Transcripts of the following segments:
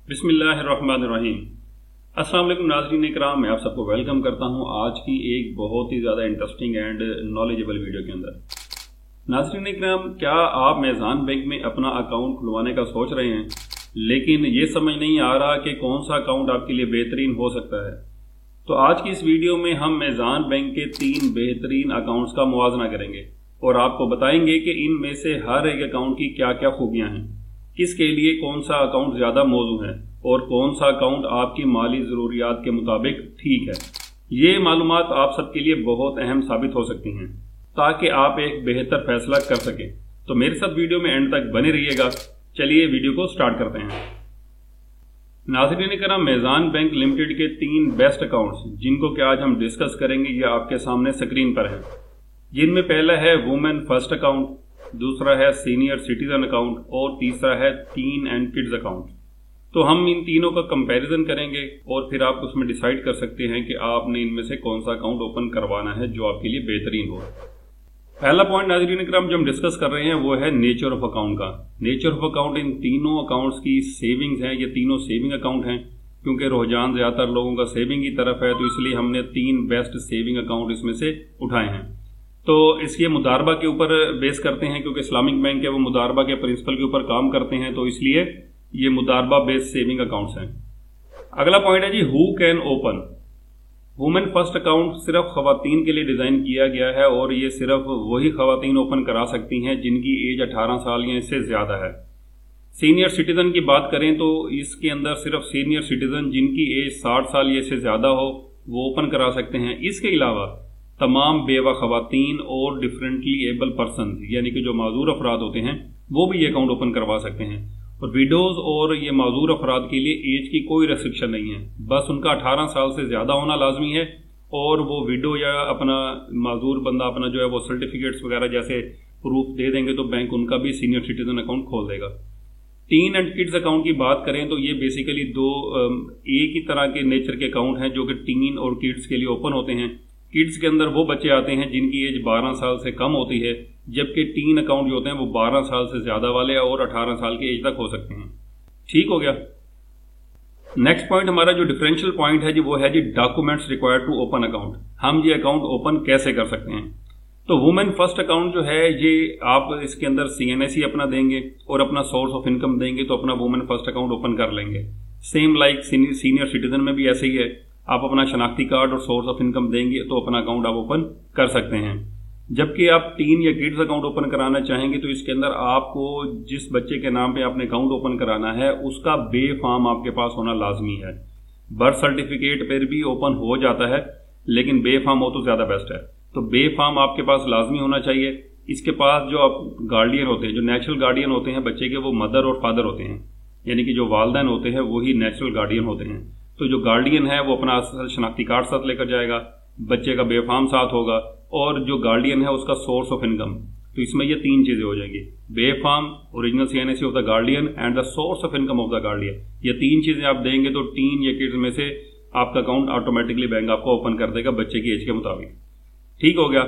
बिस्मिल्लाहिर्रहमानिर्रहीम। अस्सलाम वालेकुम नाज़रीन इकराम, मैं आप सबको वेलकम करता हूं आज की एक बहुत ही ज़्यादा इंटरेस्टिंग एंड नॉलेजेबल वीडियो के अंदर। नाज़रीन इकराम, क्या आप मेज़ान बैंक में अपना अकाउंट खुलवाने का सोच रहे हैं लेकिन ये समझ नहीं आ रहा कि कौन सा अकाउंट आपके लिए बेहतरीन हो सकता है? तो आज की इस वीडियो में हम मेज़ान बैंक के 3 बेहतरीन अकाउंट्स का मुआवजा करेंगे और आपको बताएंगे कि इनमें से हर एक अकाउंट की क्या क्या खूबियां हैं, किसके लिए कौन सा अकाउंट ज़्यादा मौजू है और कौन सा अकाउंट आपकी माली ज़रूरियात के मुताबिक ठीक है। ये मालूमात आप सबके लिए बहुत अहम साबित हो सकती हैं ताकि आप एक बेहतर फैसला कर सकें। तो मेरे साथ वीडियो में एंड तक बने रहिएगा। चलिए वीडियो को स्टार्ट करते हैं। नाज़रीन करम, मेज़ान बैंक लिमिटेड के 3 बेस्ट अकाउंट्स जिनको कि आज हम डिस्कस करेंगे ये आपके सामने स्क्रीन पर हैं। जिनमें पहला है वुमेन फर्स्ट अकाउंट, दूसरा है सीनियर सिटीजन अकाउंट और तीसरा है टीन एंड किड्स अकाउंट। तो हम इन तीनों का कंपैरिजन करेंगे और फिर आप उसमें डिसाइड कर सकते हैं कि आपने इनमें से कौन सा अकाउंट ओपन करवाना है जो आपके लिए बेहतरीन हो। पहला पॉइंट नाज़रीन इकराम जो हम डिस्कस कर रहे हैं वो है नेचर ऑफ अकाउंट का। नेचर ऑफ अकाउंट इन तीनों अकाउंट्स की सेविंग्स हैं। ये तीनों सेविंग अकाउंट हैं क्योंकि रुझान ज़्यादातर लोगों का सेविंग की तरफ है, तो इसलिए हमने 3 बेस्ट सेविंग अकाउंट इसमें से उठाए हैं। तो इसके मुदारबा के ऊपर बेस करते हैं क्योंकि इस्लामिक बैंक है वो मुदारबा के प्रिंसिपल के ऊपर काम करते हैं, तो इसलिए ये मुदारबा बेस्ड सेविंग अकाउंट्स हैं। अगला पॉइंट है जी who can open. Women first account सिर्फ खवातीन के लिए डिजाइन किया गया है और ये सिर्फ वही खवातीन ओपन करा सकती हैं जिनकी एज 18 साल या इससे ज्यादा है। सीनियर सिटीजन की बात करें तो इसके अंदर सिर्फ सीनियर सिटीजन जिनकी एज 60 साल या इससे ज्यादा हो वो ओपन करा सकते हैं। इसके अलावा तमाम बेवा खवातीन और डिफरेंटली एबल पर्सन यानी कि जो माजूर अफराद होते हैं वो भी ये अकाउंट ओपन करवा सकते हैं। और विडोज और ये माजूर अफराद के लिए एज की कोई रेस्ट्रिक्शन नहीं है, बस उनका 18 साल से ज़्यादा होना लाजमी है और वो विडो या अपना माजूर बंदा अपना जो है वो सर्टिफिकेट्स वगैरह जैसे प्रूफ दे देंगे तो बैंक उनका भी सीनियर सिटीजन अकाउंट खोल देगा। टीन एंड किड्स अकाउंट की बात करें तो ये बेसिकली दो एक ही तरह के नेचर के अकाउंट हैं जो कि टीन और किड्स के लिए ओपन होते हैं। किड्स के अंदर वो बच्चे आते हैं जिनकी एज 12 साल से कम होती है, जबकि टीन अकाउंट जो होते हैं वो 12 साल से ज्यादा वाले और 18 साल की एज तक हो सकते हैं। ठीक हो गया। नेक्स्ट पॉइंट हमारा जो डिफरेंशियल पॉइंट है जी वो है जी documents required to open account. हम ये अकाउंट ओपन कैसे कर सकते हैं? तो वुमेन फर्स्ट अकाउंट जो है ये आप इसके अंदर CNSE अपना देंगे और अपना सोर्स ऑफ इनकम देंगे तो अपना वुमेन फर्स्ट अकाउंट ओपन कर लेंगे। सेम लाइक सीनियर सिटीजन में भी ऐसे ही है, आप अपना शनाख्ती कार्ड और सोर्स ऑफ इनकम देंगे तो अपना अकाउंट आप ओपन कर सकते हैं। जबकि आप टीन या किड्स अकाउंट ओपन कराना चाहेंगे तो इसके अंदर आपको जिस बच्चे के नाम पे आपने अकाउंट ओपन कराना है उसका बे फॉर्म आपके पास होना लाजमी है। बर्थ सर्टिफिकेट पर भी ओपन हो जाता है लेकिन बे फॉर्म हो तो ज्यादा बेस्ट है, तो बे फॉर्म आपके पास लाजमी होना चाहिए। इसके पास जो आप गार्डियन होते हैं, जो नेचुरल गार्डियन होते हैं बच्चे के, वो मदर और फादर होते हैं, यानी कि जो वालिदैन होते हैं वही नेचुरल गार्डियन होते हैं। तो जो गार्डियन है वो अपना शनाख्ती कार्ड साथ लेकर जाएगा, बच्चे का बेफार्म साथ होगा और जो गार्डियन है उसका सोर्स ऑफ इनकम। तो इसमें ये 3 चीजें हो जाएंगी, B form, original CNSE of the guardian and the source of income of the guardian. ये 3 चीजें आप देंगे तो टीन या किड्स में से आपका अकाउंट ऑटोमेटिकली बैंक आपको ओपन कर देगा बच्चे की एज के मुताबिक। ठीक हो गया।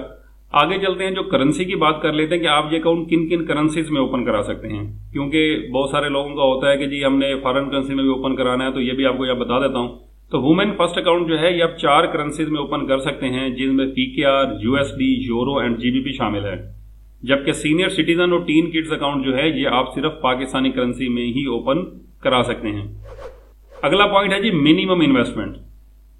आगे चलते हैं, जो करेंसी की बात कर लेते हैं कि आप ये अकाउंट किन किन करेंसीज में ओपन करा सकते हैं, क्योंकि बहुत सारे लोगों का होता है कि जी हमने फॉरेन करेंसी में भी ओपन कराना है, तो ये भी आपको यहाँ बता देता हूँ। तो वुमेन फर्स्ट अकाउंट जो है ये आप 4 करेंसीज में ओपन कर सकते हैं जिनमें PKR, USD, euro and GBP शामिल है। जबकि सीनियर सिटीजन और टीन किड्स अकाउंट जो है ये आप सिर्फ पाकिस्तानी करेंसी में ही ओपन करा सकते हैं। अगला पॉइंट है जी मिनिमम इन्वेस्टमेंट।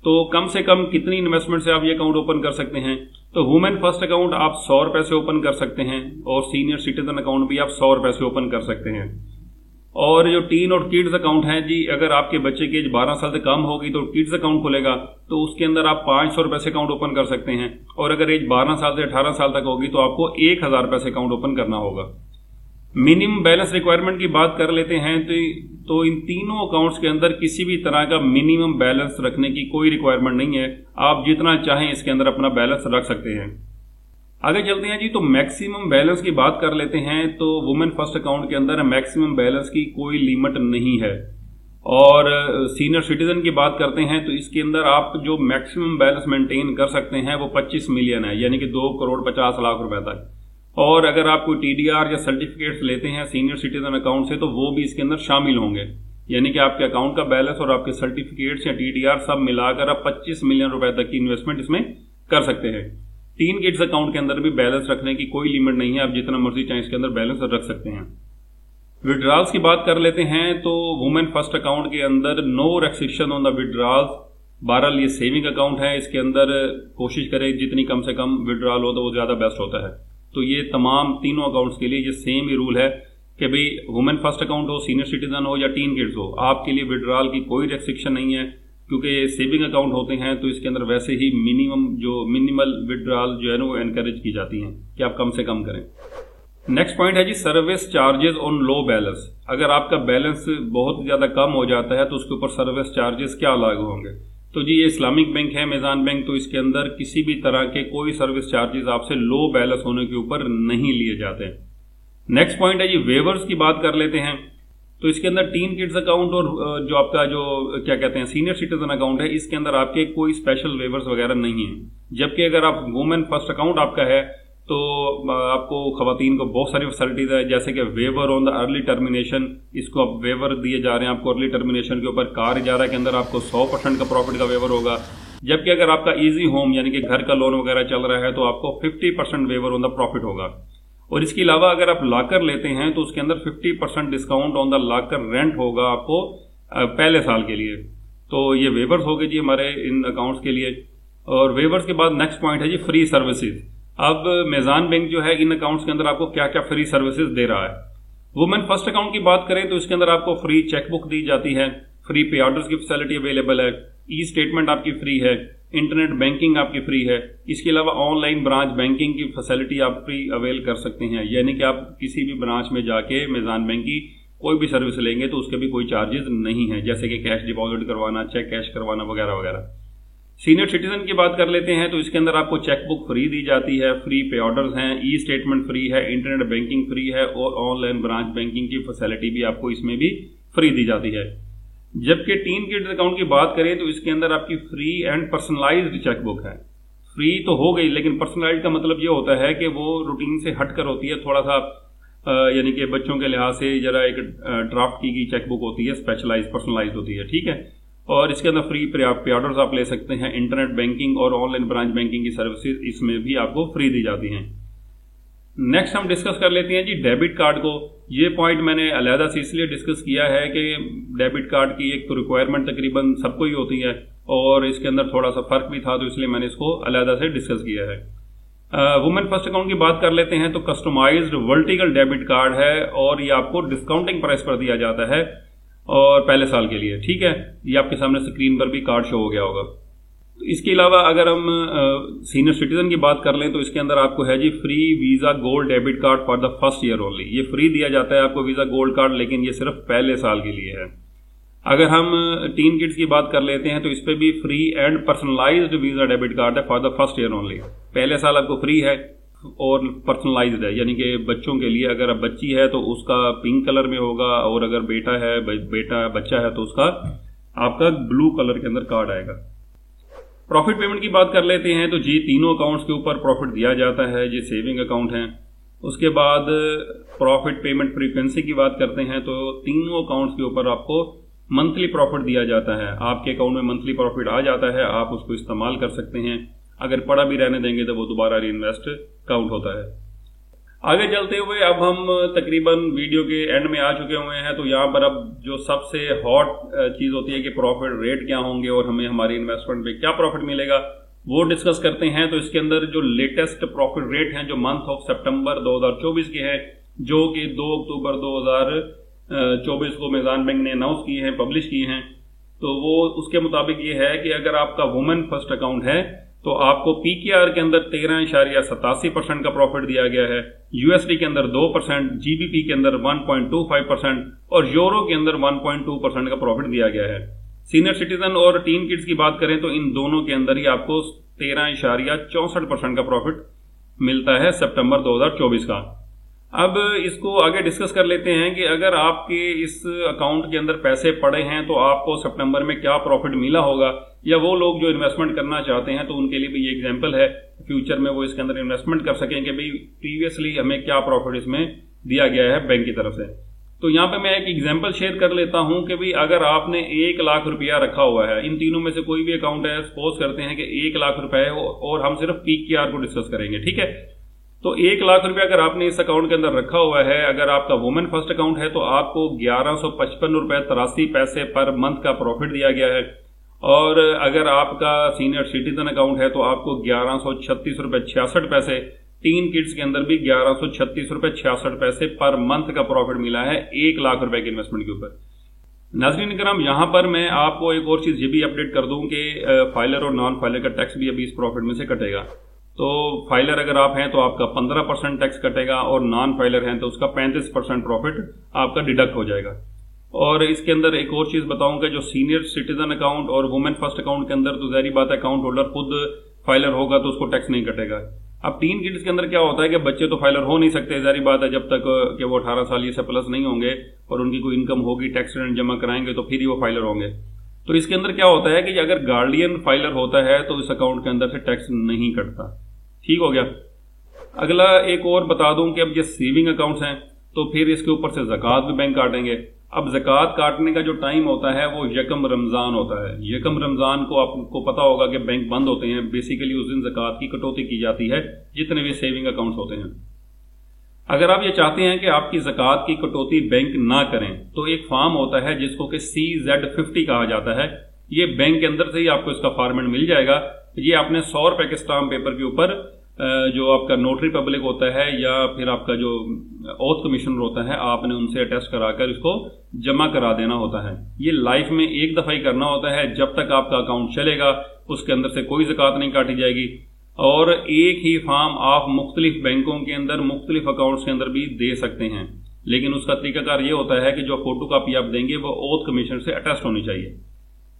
तो कम से कम कितनी इन्वेस्टमेंट से आप ये अकाउंट ओपन कर सकते हैं? तो वुमेन फर्स्ट अकाउंट आप 100 रुपए से ओपन कर सकते हैं और सीनियर सिटीजन अकाउंट भी आप 100 रुपए से ओपन कर सकते हैं। और जो टीन और किड्स अकाउंट है जी, अगर आपके बच्चे की एज 12 साल से कम होगी तो किड्स अकाउंट खुलेगा तो उसके अंदर आप 500 रुपए से अकाउंट ओपन कर सकते हैं और अगर एज 12 साल से 18 साल तक होगी तो आपको 1000 रुपए से अकाउंट ओपन करना होगा। मिनिमम बैलेंस रिक्वायरमेंट की बात कर लेते हैं तो इन तीनों अकाउंट्स के अंदर किसी भी तरह का मिनिमम बैलेंस रखने की कोई रिक्वायरमेंट नहीं है, आप जितना चाहें इसके अंदर अपना बैलेंस रख सकते हैं। आगे चलते हैं जी, तो मैक्सिमम बैलेंस की बात कर लेते हैं। तो वुमेन फर्स्ट अकाउंट के अंदर मैक्सिमम बैलेंस की कोई लिमिट नहीं है। और सीनियर सिटीजन की बात करते हैं तो इसके अंदर आप जो मैक्सिमम बैलेंस मेंटेन कर सकते हैं वो 25 मिलियन है, यानी कि 2 करोड़ 50 लाख रुपए तक। और अगर आप कोई TDR या सर्टिफिकेट्स लेते हैं सीनियर सिटीजन अकाउंट से तो वो भी इसके अंदर शामिल होंगे। यानी कि आपके अकाउंट का बैलेंस और आपके सर्टिफिकेट्स या टीडीआर सब मिलाकर आप 25 मिलियन रुपए तक की इन्वेस्टमेंट इसमें कर सकते हैं। टीन किड्स अकाउंट के अंदर भी बैलेंस रखने की कोई लिमिट नहीं है, आप जितना मर्जी चाहे इसके अंदर बैलेंस रख सकते हैं। विड्रॉल्स की बात कर लेते हैं तो वुमेन फर्स्ट अकाउंट के अंदर no restriction on the withdrawals. बहरहाल ये सेविंग अकाउंट है, इसके अंदर कोशिश करें जितनी कम से कम विड्रॉल हो तो वो ज्यादा बेस्ट होता है। तो ये तमाम तीनों अकाउंट्स के लिए ये सेम ही रूल है कि भाई वुमेन फर्स्ट अकाउंट हो, सीनियर सिटीजन हो या टीन किड्स हो, आपके लिए विड्रॉल की कोई रेस्ट्रिक्शन नहीं है, क्योंकि ये सेविंग अकाउंट होते हैं तो इसके अंदर वैसे ही मिनिमल विड्रॉल जो है ना वो एनकरेज की जाती हैं कि आप कम से कम करें। नेक्स्ट पॉइंट है जी service charges on low balance. अगर आपका बैलेंस बहुत ज्यादा कम हो जाता है तो उसके ऊपर सर्विस चार्जेस क्या लागू होंगे? तो जी ये इस्लामिक बैंक है, मेज़ान बैंक, तो इसके अंदर किसी भी तरह के कोई सर्विस चार्जेस आपसे लो बैलेंस होने के ऊपर नहीं लिए जाते। नेक्स्ट पॉइंट है जी वेवर्स की बात कर लेते हैं। तो इसके अंदर टीन किड्स अकाउंट और जो आपका जो क्या कहते हैं सीनियर सिटीजन अकाउंट है, इसके अंदर आपके कोई स्पेशल वेवर्स वगैरह नहीं है। जबकि अगर आप वुमेन फर्स्ट अकाउंट आपका है तो आपको खवातीन को बहुत सारी फैसिलिटीज है, जैसे कि waiver on the early termination, इसको आप वेवर दिए जा रहे हैं आपको अर्ली टर्मिनेशन के ऊपर। कार इजारा के अंदर आपको 100% का प्रॉफिट का वेवर होगा। जबकि अगर आपका इजी होम यानी कि घर का लोन वगैरह चल रहा है तो आपको 50% वेवर ऑन द प्रॉफिट होगा। और इसके अलावा अगर आप लॉकर लेते हैं तो उसके अंदर 50% discount on the locker rent होगा आपको पहले साल के लिए। तो ये वेवर्स हो गए जी हमारे इन अकाउंट्स के लिए। और वेवर्स के बाद नेक्स्ट पॉइंट है जी फ्री सर्विसेज। अब मेज़ान बैंक जो है इन अकाउंट्स के अंदर आपको क्या क्या फ्री सर्विसेज दे रहा है। वुमेन फर्स्ट अकाउंट की बात करें तो इसके अंदर आपको फ्री चेकबुक दी जाती है, फ्री पे ऑर्डर्स की फैसिलिटी अवेलेबल है, ई स्टेटमेंट आपकी फ्री है, इंटरनेट बैंकिंग आपकी फ्री है। इसके अलावा ऑनलाइन ब्रांच बैंकिंग की फैसिलिटी आप फ्री अवेल कर सकते हैं, यानी कि आप किसी भी ब्रांच में जाके मेज़ान बैंक की कोई भी सर्विस लेंगे तो उसके भी कोई चार्जेस नहीं है, जैसे कि कैश डिपॉजिट करवाना, चेक कैश करवाना वगैरह वगैरह। सीनियर सिटीजन की बात कर लेते हैं तो इसके अंदर आपको चेकबुक फ्री दी जाती है, फ्री पे ऑर्डर्स हैं, ई स्टेटमेंट फ्री है, इंटरनेट बैंकिंग फ्री है और ऑनलाइन ब्रांच बैंकिंग की फैसिलिटी भी आपको इसमें भी फ्री दी जाती है। जबकि टीन किड्स अकाउंट की बात करें तो इसके अंदर आपकी फ्री एंड पर्सनलाइज्ड चेकबुक है। फ्री तो हो गई, लेकिन पर्सनलाइज्ड का मतलब ये होता है कि वो रूटीन से हटकर होती है, थोड़ा सा यानी कि बच्चों के लिहाज से जरा एक ड्राफ्ट की चेकबुक होती है, स्पेशलाइज्ड पर्सनलाइज्ड होती है, ठीक है। और इसके अंदर फ्री पे ऑर्डर्स आप ले सकते हैं, इंटरनेट बैंकिंग और ऑनलाइन ब्रांच बैंकिंग की सर्विसेज इसमें भी आपको फ्री दी जाती हैं। नेक्स्ट हम डिस्कस कर लेते हैं जी डेबिट कार्ड को। ये पॉइंट मैंने अलहदा से इसलिए डिस्कस किया है कि डेबिट कार्ड की एक तो रिक्वायरमेंट तकरीबन सबको ही होती है और इसके अंदर थोड़ा सा फर्क भी था, तो इसलिए मैंने इसको अलहदा से डिस्कस किया है। वुमेन फर्स्ट अकाउंट की बात कर लेते हैं तो कस्टमाइज्ड वर्टिकल डेबिट कार्ड है और ये आपको डिस्काउंटिंग प्राइस पर दिया जाता है और पहले साल के लिए, ठीक है। ये आपके सामने स्क्रीन पर भी कार्ड शो हो गया होगा। इसके अलावा अगर हम सीनियर सिटीजन की बात कर लें तो इसके अंदर आपको है जी free Visa gold debit card for the first year only. ये फ्री दिया जाता है आपको वीजा गोल्ड कार्ड, लेकिन ये सिर्फ पहले साल के लिए है। अगर हम टीन किड्स की बात कर लेते हैं तो इस पे भी free and personalised Visa debit card है for the first year only. पहले साल आपको फ्री है और पर्सनलाइज्ड है, यानी कि बच्चों के लिए अगर अब बच्ची है तो उसका पिंक कलर में होगा और अगर बच्चा है तो उसका आपका ब्लू कलर के अंदर कार्ड आएगा। प्रॉफिट पेमेंट की बात कर लेते हैं तो जी तीनों अकाउंट्स के ऊपर प्रॉफिट दिया जाता है, जी सेविंग अकाउंट है। उसके बाद प्रॉफिट पेमेंट फ्रीक्वेंसी की बात करते हैं तो तीनों अकाउंट्स के ऊपर आपको मंथली प्रॉफिट दिया जाता है। आपके अकाउंट में मंथली प्रॉफिट आ जाता है, आप उसको इस्तेमाल कर सकते हैं। अगर पड़ा भी रहने देंगे तो वो दोबारा रीइन्वेस्ट काउंट होता है। आगे चलते हुए अब हम तकरीबन वीडियो के एंड में आ चुके हुए हैं, तो यहाँ पर अब जो सबसे हॉट चीज होती है कि प्रॉफिट रेट क्या होंगे और हमें हमारी इन्वेस्टमेंट पे क्या प्रॉफिट मिलेगा वो डिस्कस करते हैं। तो इसके अंदर जो लेटेस्ट प्रॉफिट रेट हैं जो मंथ ऑफ सितंबर 2024 के हैं, जो कि 2 अक्टूबर 2024 को मेज़ान बैंक ने अनाउंस किए हैं, पब्लिश किए हैं, तो वो उसके मुताबिक ये है कि अगर आपका वुमेन फर्स्ट अकाउंट है तो आपको पीकेआर के अंदर 13.87% का प्रॉफिट दिया गया है, यूएसडी के अंदर 2%, जीबीपी के अंदर 1.25% और यूरो के अंदर 1.2% का प्रॉफिट दिया गया है। सीनियर सिटीजन और टीन किड्स की बात करें तो इन दोनों के अंदर ही आपको 13.64% का प्रॉफिट मिलता है सितंबर 2024 का। अब इसको आगे डिस्कस कर लेते हैं कि अगर आपके इस अकाउंट के अंदर पैसे पड़े हैं तो आपको सितंबर में क्या प्रॉफिट मिला होगा, या वो लोग जो इन्वेस्टमेंट करना चाहते हैं तो उनके लिए भी ये एग्जांपल है, फ्यूचर में वो इसके अंदर इन्वेस्टमेंट कर सकें कि भाई प्रीवियसली हमें क्या प्रॉफिट इसमें दिया गया है बैंक की तरफ से। तो यहाँ पे मैं एक एग्जांपल शेयर कर लेता हूँ कि भाई अगर आपने 1 लाख रुपया रखा हुआ है, इन तीनों में से कोई भी अकाउंट है, सपोज करते हैं कि 1 लाख रुपए है और हम सिर्फ PQR को डिस्कस करेंगे, ठीक है। तो 1 लाख रुपया अगर आपने इस अकाउंट के अंदर रखा हुआ है, अगर आपका वुमेन फर्स्ट अकाउंट है तो आपको 1155 रुपए 83 पैसे पर मंथ का प्रॉफिट दिया गया है, और अगर आपका सीनियर सिटीजन अकाउंट है तो आपको 1136 रुपए 66 पैसे, 3 किड्स के अंदर भी 1136 रुपए 66 पैसे पर मंथ का प्रॉफिट मिला है 1 लाख रुपए के इन्वेस्टमेंट के ऊपर। नाज़रीन इकराम, यहां पर मैं आपको एक और चीज ये भी अपडेट कर दूं कि फाइलर और नॉन फाइलर का टैक्स भी अभी इस प्रॉफिट में से कटेगा। तो फाइलर अगर आप हैं तो आपका 15% टैक्स कटेगा, और नॉन फाइलर हैं तो उसका 35% प्रॉफिट आपका डिडक्ट हो जाएगा। और इसके अंदर एक और चीज बताऊंगा, जो सीनियर सिटीजन अकाउंट और वुमेन फर्स्ट अकाउंट के अंदर तो ज़ाहिर बात है अकाउंट होल्डर खुद फाइलर होगा तो उसको टैक्स नहीं कटेगा। अब 3 किड्स के अंदर क्या होता है कि बच्चे तो फाइलर हो नहीं सकते, ज़ाहिर बात है, जब तक कि वो 18 साल से प्लस नहीं होंगे और उनकी कोई इनकम होगी, टैक्स रिटर्न जमा कराएंगे तो फिर ही वो फाइलर होंगे। तो इसके अंदर क्या होता है कि अगर गार्डियन फाइलर होता है तो इस अकाउंट के अंदर से टैक्स नहीं कटता। ठीक हो गया। अगला एक और बता दूं कि अब ये सेविंग अकाउंट्स हैं तो फिर इसके ऊपर से ज़कात भी बैंक काटेंगे। अब ज़कात काटने का जो टाइम होता है वो यकम रमज़ान होता है। यकम रमज़ान को आपको पता होगा कि बैंक बंद होते हैं, बेसिकली उस दिन ज़कात की कटौती की जाती है जितने भी सेविंग अकाउंट्स होते हैं। अगर आप ये चाहते हैं कि आपकी ज़कात की कटौती बैंक ना करें तो एक फॉर्म होता है जिसको कि CZ50 कहा जाता है। ये बैंक के अंदर से ही आपको इसका फॉर्मेट मिल जाएगा। ये आपने 100 रुपए के स्टाम्प पेपर के ऊपर जो आपका नोटरी पब्लिक होता है या फिर आपका जो ओथ कमिश्नर होता है, आपने उनसे अटेस्ट कराकर इसको जमा करा देना होता है। ये लाइफ में एक दफा ही करना होता है, जब तक आपका अकाउंट चलेगा उसके अंदर से कोई ज़कात नहीं काटी जाएगी। और एक ही फॉर्म आप मुख्तलिफ बैंकों के अंदर मुख्तलिफ अकाउंट्स के अंदर भी दे सकते हैं, लेकिन उसका तरीकाकार ये होता है कि जो फोटो कापी आप देंगे वो ओथ कमिश्नर से अटेस्ट होनी चाहिए।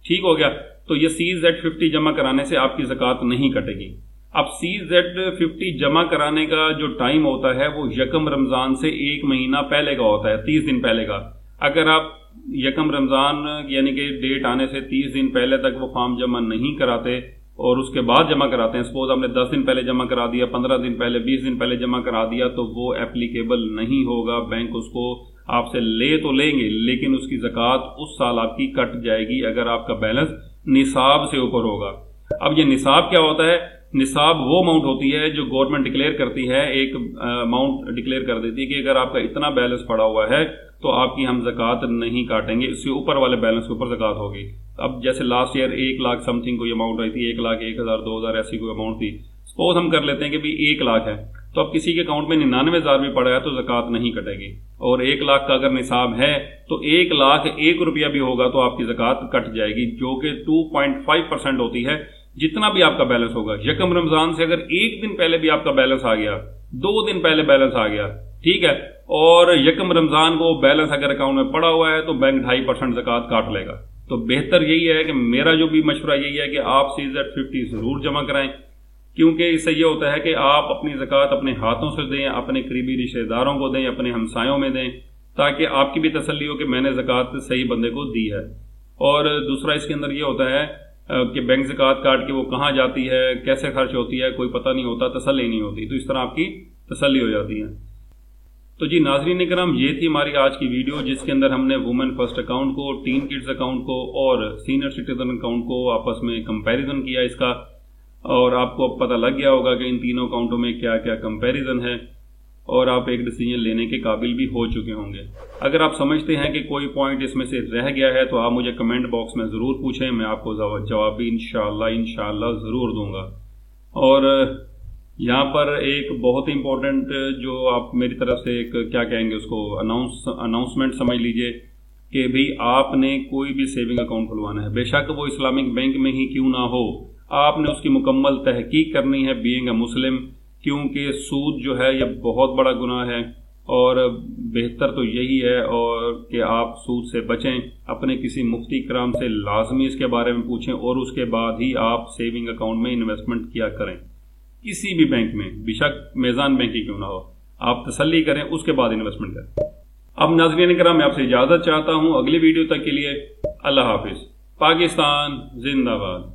ठीक हो गया। तो ये CZ50 जमा कराने से आपकी ज़कात नहीं कटेगी। अब CZ50 जमा कराने का जो टाइम होता है वो यकम रमज़ान से 1 महीना पहले का होता है, 30 दिन पहले का। अगर आप यकम रमज़ान यानी कि डेट आने से 30 दिन पहले तक वो फॉर्म जमा नहीं कराते और उसके बाद जमा कराते हैं, सपोज आपने 10 दिन पहले जमा करा दिया, 15 दिन पहले, 20 दिन पहले जमा करा दिया, तो वो एप्लीकेबल नहीं होगा। बैंक उसको आपसे ले तो लेंगे लेकिन उसकी ज़कात उस साल आपकी कट जाएगी अगर आपका बैलेंस निसाब से ऊपर होगा। अब ये निसाब क्या होता है? निसाब वो अमाउंट होती है जो गवर्नमेंट डिक्लेयर करती है, एक अमाउंट डिक्लेयर कर देती है कि अगर आपका इतना बैलेंस पड़ा हुआ है तो आपकी हम ज़कात नहीं काटेंगे, इससे ऊपर वाले बैलेंस के ऊपर ज़कात होगी। अब जैसे लास्ट ईयर 1 लाख समथिंग कोई अमाउंट आई थी, 1 लाख 1,000 2,000 ऐसी कोई अमाउंट थी। सपोज हम कर लेते हैं कि भाई 1 लाख है, तो अब किसी के अकाउंट में 99,000 भी पड़ा है तो ज़कात नहीं कटेगी। और 1 लाख का अगर निसाब है तो 1 लाख 1 रुपया भी होगा तो आपकी ज़कात कट जाएगी, जो कि 2.5% होती है जितना भी आपका बैलेंस होगा। यकम रमज़ान से अगर 1 दिन पहले भी आपका बैलेंस आ गया, 2 दिन पहले बैलेंस आ गया, ठीक है, और यकम रमज़ान को बैलेंस अगर अकाउंट में पड़ा हुआ है तो बैंक 2.5% ज़कात काट लेगा। तो बेहतर यही है कि मेरा जो भी मशवरा यही है कि आप CZ50 जरूर जमा कराएं, क्योंकि इससे ये होता है कि आप अपनी ज़कात अपने हाथों से दें, अपने करीबी रिश्तेदारों को दें, अपने हमसायों में दें, ताकि आपकी भी तसल्ली हो कि मैंने ज़कात सही बंदे को दी है। और दूसरा इसके अंदर ये होता है कि बैंक ज़कात काट के वो कहाँ जाती है, कैसे खर्च होती है, कोई पता नहीं होता, तसल्ली नहीं होती, तो इस तरह आपकी तसल्ली हो जाती है। तो जी नाज़रीन इकराम, ये थी हमारी आज की वीडियो जिसके अंदर हमने वुमेन फर्स्ट अकाउंट को, टीन किड्स अकाउंट को और सीनियर सिटीजन अकाउंट को आपस में कंपैरिजन किया इसका, और आपको अब पता लग गया होगा कि इन तीनों अकाउंटों में क्या क्या कंपैरिजन है और आप एक डिसीजन लेने के काबिल भी हो चुके होंगे। अगर आप समझते हैं कि कोई पॉइंट इसमें से रह गया है तो आप मुझे कमेंट बॉक्स में ज़रूर पूछें, मैं आपको जवाब भी इंशाअल्लाह ज़रूर दूंगा। और यहाँ पर एक बहुत ही इम्पोर्टेंट जो आप मेरी तरफ से एक क्या कहेंगे उसको अनाउंसमेंट समझ लीजिए कि भाई आपने कोई भी सेविंग अकाउंट खुलवाना है, बेशक वो इस्लामिक बैंक में ही क्यों ना हो, आपने उसकी मुकम्मल तहकीक करनी है बीइंग अ मुस्लिम, क्योंकि सूद जो है ये बहुत बड़ा गुनाह है और बेहतर तो यही है और कि आप सूद से बचें। अपने किसी मुफ्ती कराम से लाजमी इसके बारे में पूछें और उसके बाद ही आप सेविंग अकाउंट में इन्वेस्टमेंट किया करें, किसी भी बैंक में, बेशक मेज़ान बैंक ही क्यों ना हो, आप तसल्ली करें उसके बाद इन्वेस्टमेंट करें। अब नाज़रीन किराम, मैं आपसे इजाज़त चाहता हूँ अगली वीडियो तक के लिए। अल्लाह हाफिज़। पाकिस्तान जिंदाबाद।